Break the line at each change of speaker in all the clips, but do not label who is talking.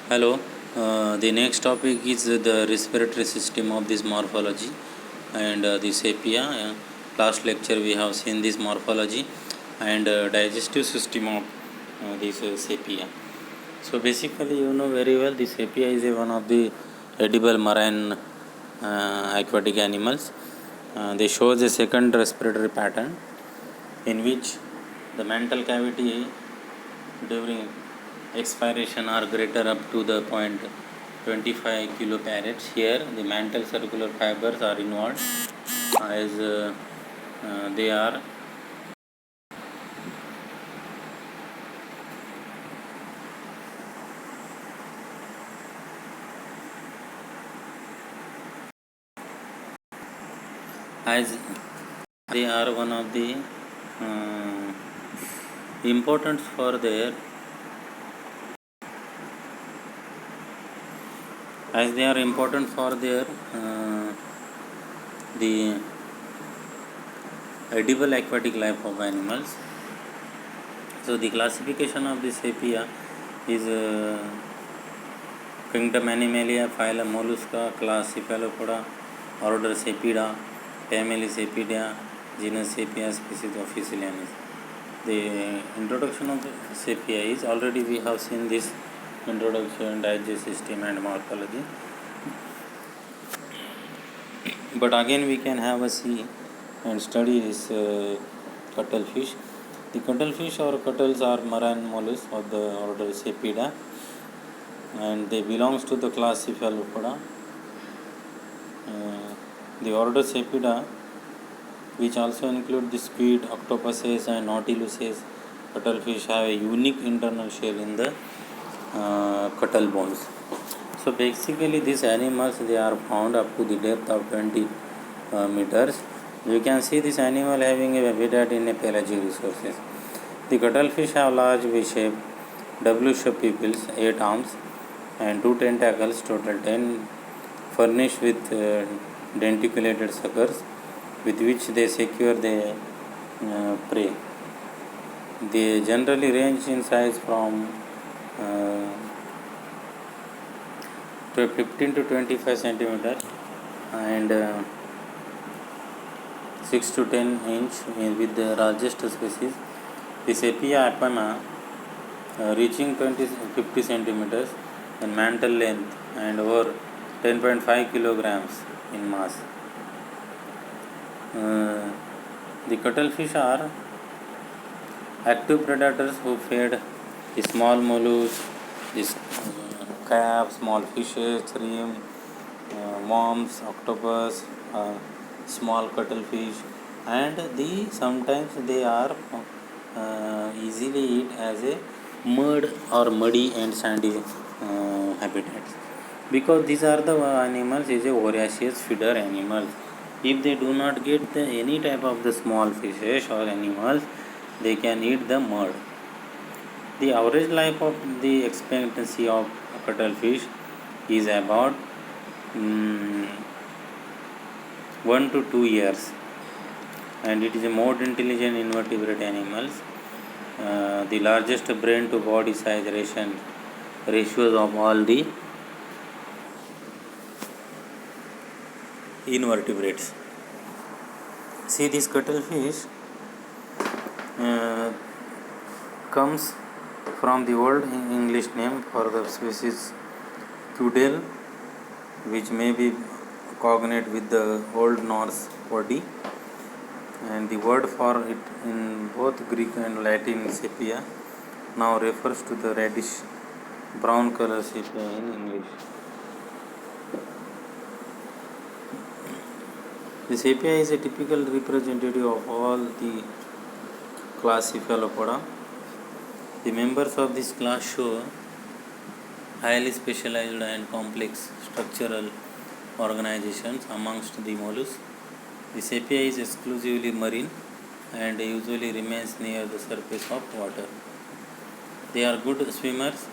Hello. The next topic is the respiratory system of this morphology and the sepia. Last lecture we have seen this morphology and digestive system of this sepia. So basically, you know very well, the sepia is one of the edible marine aquatic animals. They show the second respiratory pattern in which the mantle cavity during expiration are greater up to the point 25 kiloparads. Here the mantle circular fibers are involved as they are as they are one of the uh, important for their as they are important for their the edible aquatic life of animals. So the classification of the sepia is kingdom Animalia, phylum Mollusca, class Cephalopoda, order Sepida, family Sepidia, genus Sepia, species Officinalis. The introduction of the sepia is already we have seen this introduction, digestive system and morphology. But again we can have a see and study this cuttlefish. The cuttlefish or cuttles are marine mollusks of the order Sepida, and they belongs to the class Cephalopoda. The order Sepida, which also include the squid, octopuses and nautiluses, cuttlefish have a unique internal shell in the cuttle bones. So basically these animals, they are found up to the depth of 20 meters. You can see this animal having a habitat in a pelagic resources. The cuttlefish have large V-shaped W-shaped pupils, 8 arms and 2 tentacles, total 10, furnished with denticulated suckers with which they secure the prey. They generally range in size from 15 to 25 centimeter and 6 to 10 inch with the largest species. The Sepia apama reaching 50 centimeters in mantle length and over 10.5 kilograms in mass. The cuttlefish are active predators who feed the small mollusks, this crab, small fishes, shrimp, worms, octopus, small cuttlefish, and the sometimes they are easily eat as a mud or muddy and sandy habitats, because these are the animals is a voracious feeder animals. If they do not get any type of the small fishes or animals, they can eat the mud. The average life of the expectancy of cuttlefish is about 1 to 2 years, and it is a more intelligent invertebrate animals. The largest brain to body size ratios of all the invertebrates. See, this cuttlefish uh, comes from the old English name for the species Pudel, which may be cognate with the Old Norse body, and the word for it in both Greek and Latin sepia now refers to the reddish brown color sepia in English. The sepia is a typical representative of all the class Cephalopoda. The members of this class show highly specialized and complex structural organizations amongst the mollusks. The sepia is exclusively marine and usually remains near the surface of water. They are good swimmers.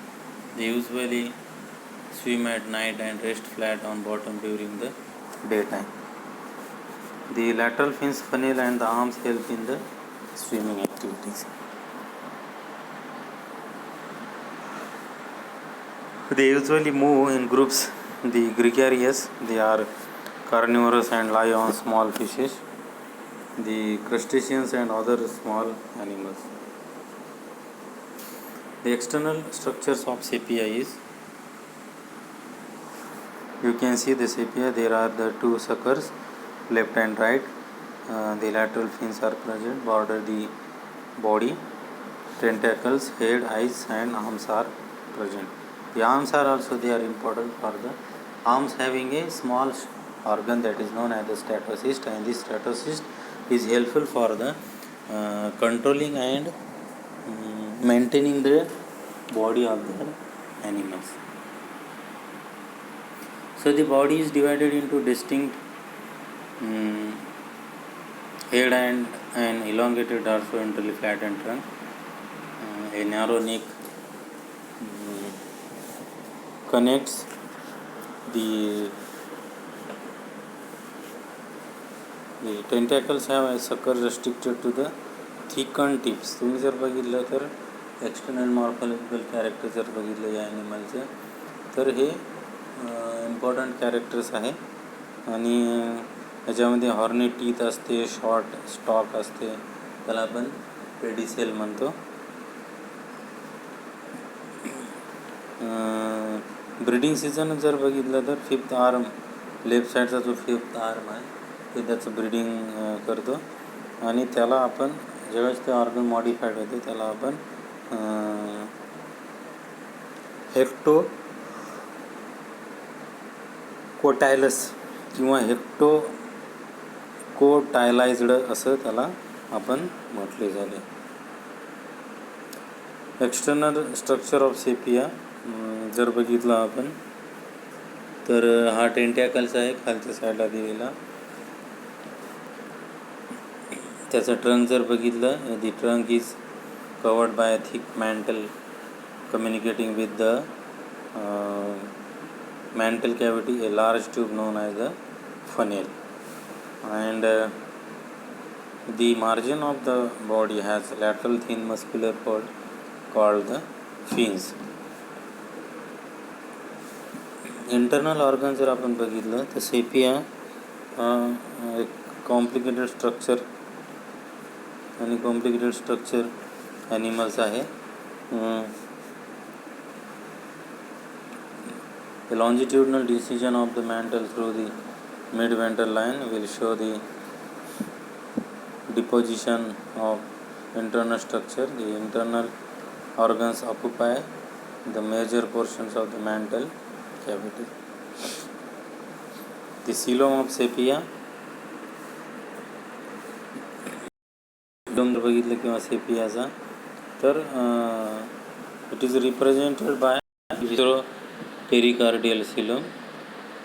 They usually swim at night and rest flat on bottom during the daytime. The lateral fins, funnel and the arms help in the swimming activities. They usually move in groups. The gregarious, they are carnivorous and lie on small fishes. The crustaceans and other small animals. The external structures of sepia is, you can see the sepia, there are the two suckers, left and right. The lateral fins are present, border the body. Tentacles, head, eyes and arms are present. The arms are also they are important for the arms having a small organ that is known as the statocyst, and this statocyst is helpful for the controlling and maintaining the body of the animals. So the body is divided into distinct head and an elongated dorsoventrally flattened trunk, a narrow neck connects the tentacles have a sucker restricted to the thickened tips. तुम्ही जर बघितलं तर external morphological character जर बघितलं या ॲनिमलचं तर हे important characters आहे. आणि याच्यामध्ये हॉर्नी टीथ असते, शॉर्ट स्टॉक असते, त्याला आपण पेडिसेल म्हणतो. ब्रीडिंग सीझन जर बघितलं तर फिफ्थ आर्म, लेफ्ट साईडचा जो फिफ्थ आर्म आहे ते त्याचं ब्रीडिंग करतो. आणि त्याला आपण ज्यावेळेस ते ऑर्गन मॉडिफाईड होते त्याला आपण कोटायलस किंवा कोटायलाइज्ड असं त्याला आपण म्हटले झाले. एक्सटर्नल स्ट्रक्चर ऑफ सेपिया जर बघितलं आपण तर हा टेंटॅकल्स आहे खालच्या साईडला दिलेला. त्याचं ट्रंक जर बघितलं, the trunk is covered by a thick mantle communicating with the mantle cavity, a large tube known as the funnel, and the margin of the body has lateral thin muscular cord called the fins. Internal organ जर आपण बघितलं तर sepia एक complicated structure आणि complicated structure animals आहे. The longitudinal decision of the mantle through the mid-ventral line will show the deposition of internal structure. The internal organs occupy the major portions of the mantle cavity. The coelom of sepia, बघितलं किंवा सेपियाचा तर it is represented by pericardial coelom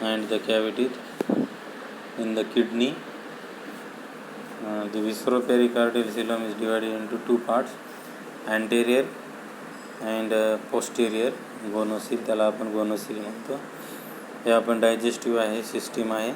and the cavity in the kidney. The visceropericardial coelom is divided into two parts, anterior and posterior गोनोसिल, त्याला आपण गोनोसिल म्हणतो. हे आपण digestive आहे system आहे.